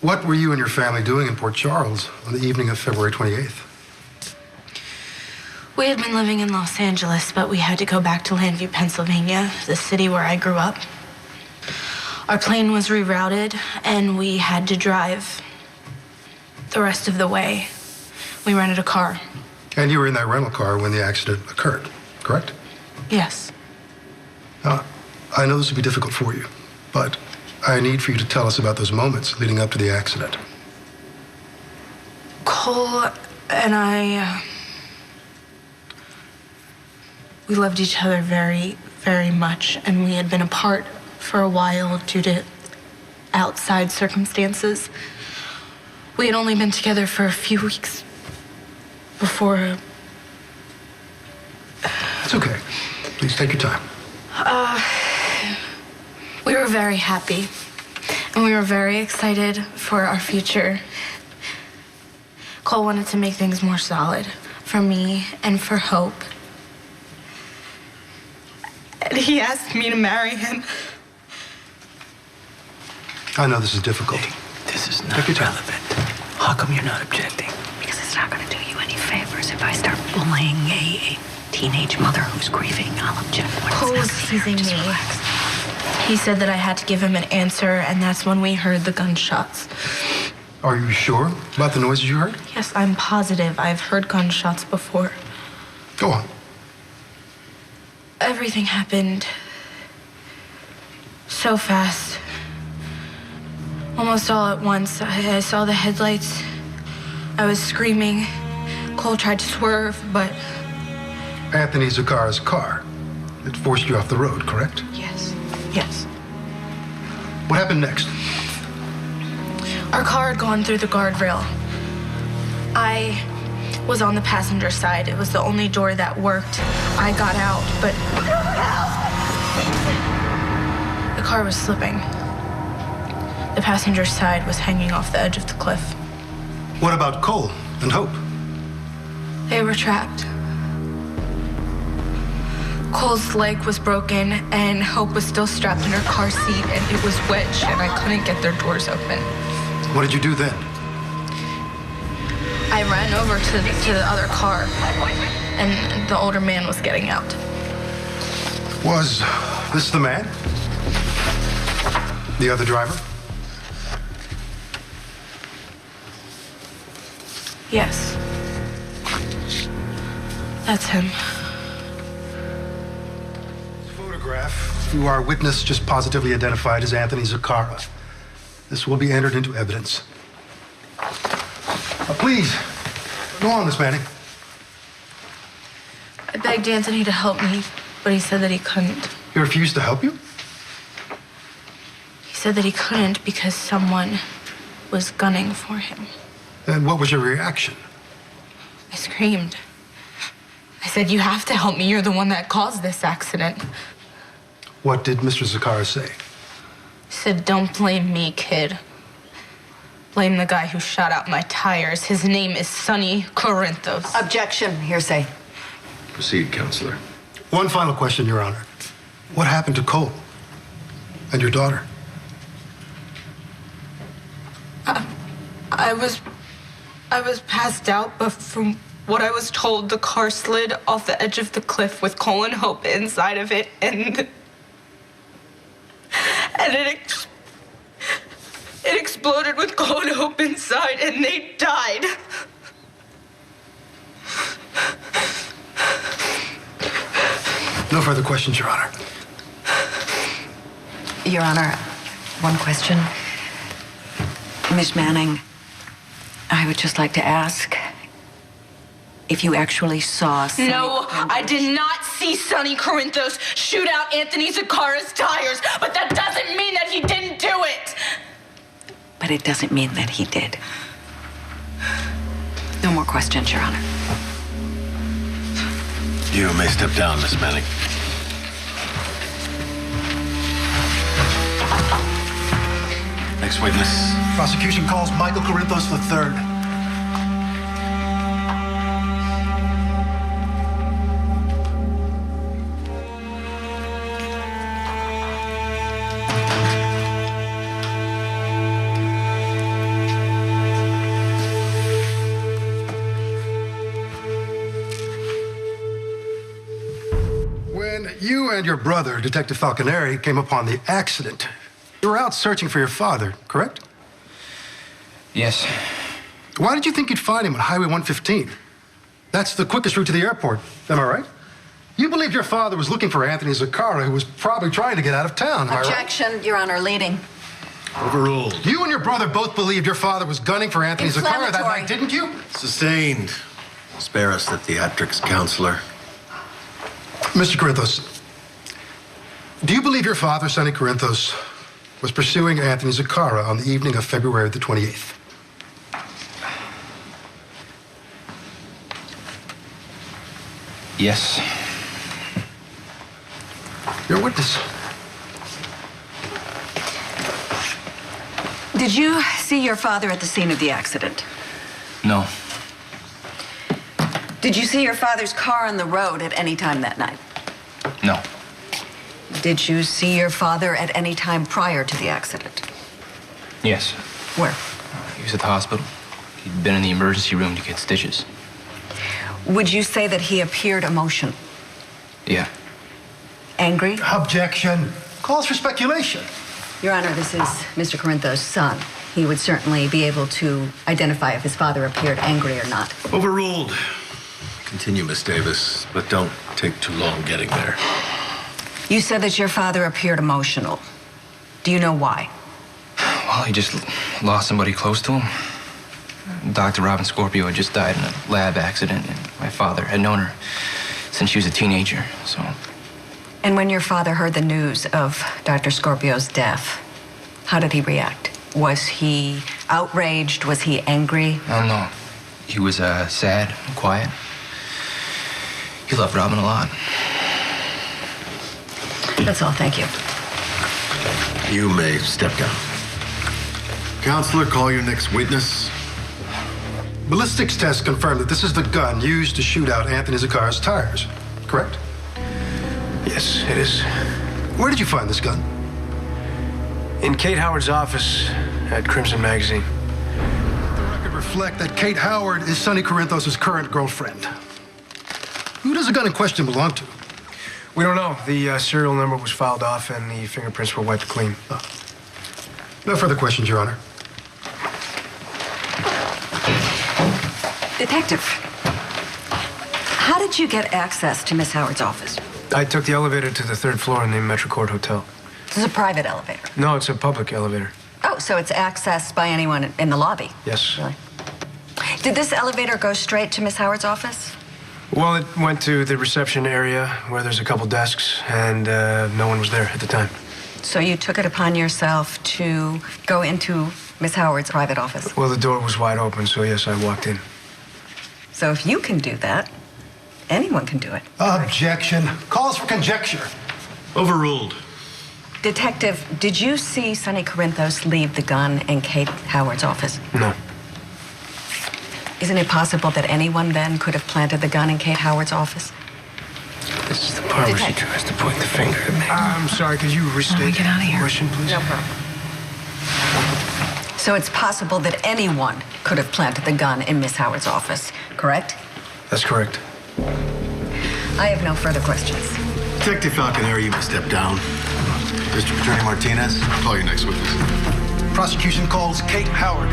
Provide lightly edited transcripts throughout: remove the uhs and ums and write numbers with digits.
What were you and your family doing in Port Charles on the evening of February 28th? We had been living in Los Angeles, but we had to go back to Landview, Pennsylvania, the city where I grew up. Our plane was rerouted, and we had to drive the rest of the way. We rented a car. And you were in that rental car when the accident occurred, correct? Yes. Now, I know this will be difficult for you, but I need for you to tell us about those moments leading up to the accident. Cole and I, we loved each other very, very much, and we had been apart for a while due to outside circumstances. We had only been together for a few weeks before... It's okay. Please take your time. We were very happy, and we were very excited for our future. Cole wanted to make things more solid for me and for Hope. And he asked me to marry him. I know this is difficult. Hey, this is not relevant. How come you're not objecting? Because it's not going to do you any favors if I start bullying a teenage mother who's grieving. I'll object. Cole was teasing me. He said that I had to give him an answer, and that's when we heard the gunshots. Are you sure about the noises you heard? Yes, I'm positive. I've heard gunshots before. Go on. Everything happened so fast. Almost all at once. I saw the headlights. I was screaming. Cole tried to swerve, but... Anthony Zakara's car. It forced you off the road, correct? Yes. Yes. What happened next? Our car had gone through the guardrail. I was on the passenger side. It was the only door that worked. I got out, but... The car was slipping. The passenger side was hanging off the edge of the cliff. What about Cole and Hope? They were trapped. Cole's leg was broken, and Hope was still strapped in her car seat, and it was wedged, and I couldn't get their doors open. What did you do then? I ran over to the other car, and the older man was getting out. Was this the man? The other driver? Yes. That's him. Photograph, you our witness just positively identified as Anthony Zakara. This will be entered into evidence. Please, go on, Miss Manning. I begged Anthony to help me, but he said that he couldn't. He refused to help you? He said that he couldn't because someone was gunning for him. And what was your reaction? I screamed. I said, "You have to help me. You're the one that caused this accident." What did Mr. Zakara say? He said, "Don't blame me, kid. Blame the guy who shot out my tires. His name is Sonny Corinthos." Objection. Hearsay. Proceed, Counselor. One final question, Your Honor. What happened to Cole and your daughter? I was passed out, but from what I was told, the car slid off the edge of the cliff with Cole and Hope inside of it, and it exploded with Cole and Hope inside, and they died. No further questions, Your Honor. Your Honor, one question. Miss Manning, I would just like to ask if you actually saw Sonny. No, I did not see Sonny Corinthos shoot out Anthony Zakara's tires, but that doesn't mean that he didn't do it. But it doesn't mean that he did. No more questions, Your Honor. You may step down, Miss Manning. Next witness. Prosecution calls Michael Corinthos III. and your brother, Detective Falconeri, came upon the accident. You were out searching for your father, correct? Yes. Why did you think you'd find him on Highway 115? That's the quickest route to the airport, am I right? You believed your father was looking for Anthony Zaccara, who was probably trying to get out of town, am I right? Objection, Your Honor, leading. Overruled. You and your brother both believed your father was gunning for Anthony Zaccara that night, didn't you? Sustained. Spare us the theatrics, counselor. Mr. Corinthos, do you believe your father, Sonny Corinthos, was pursuing Anthony Zaccara on the evening of February the 28th? Yes. You're a witness. Did you see your father at the scene of the accident? No. Did you see your father's car on the road at any time that night? No. Did you see your father at any time prior to the accident? Yes. Where? He was at the hospital. He'd been in the emergency room to get stitches. Would you say that he appeared emotional? Yeah. Angry? Objection. Calls for speculation. Your Honor, this is Mr. Corinthos' son. He would certainly be able to identify if his father appeared angry or not. Overruled. Continue, Miss Davis, but don't take too long getting there. You said that your father appeared emotional. Do you know why? Well, he just lost somebody close to him. Dr. Robin Scorpio had just died in a lab accident, and my father had known her since she was a teenager, so... And when your father heard the news of Dr. Scorpio's death, how did he react? Was he outraged? Was he angry? I don't know. He was sad and quiet. He loved Robin a lot. That's all, thank you. You may step down. Counselor, call your next witness. Ballistics tests confirm that this is the gun used to shoot out Anthony Zacara's tires, correct? Yes, it is. Where did you find this gun? In Kate Howard's office at Crimson Magazine. The record reflect that Kate Howard is Sonny Corinthos' current girlfriend. Who does the gun in question belong to? We don't know. The serial number was filed off and the fingerprints were wiped clean. Oh. No further questions, Your Honor. Detective, how did you get access to Miss Howard's office? I took the elevator to the third floor in the Metrocourt Hotel. This is a private elevator. No, it's a public elevator. Oh, so it's accessed by anyone in the lobby? Yes. Really? Did this elevator go straight to Miss Howard's office? Well, it went to the reception area where there's a couple desks, and no one was there at the time. So you took it upon yourself to go into Miss Howard's private office? Well, the door was wide open, so yes, I walked in. So if you can do that, anyone can do it. Objection. Calls for conjecture. Overruled. Detective, did you see Sonny Corinthos leave the gun in Kate Howard's office? No. Isn't it possible that anyone then could have planted the gun in Kate Howard's office? This is the part where she tries to point the finger at me. I'm sorry, could you restate get out of the here. question, please? No problem. So it's possible that anyone could have planted the gun in Miss Howard's office, correct? That's correct. I have no further questions. Detective Falconeri, you may step down. District Attorney Martinez, call your next witness. Prosecution calls Kate Howard.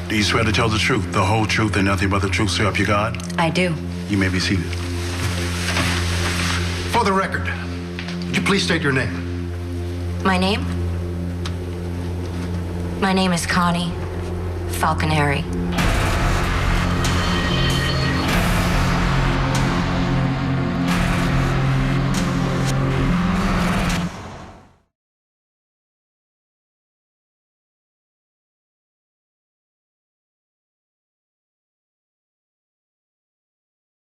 Do you swear to tell the truth, the whole truth, and nothing but the truth, so help you God? I do. You may be seated. For the record, would you please state your name? My name? My name is Connie Falconeri.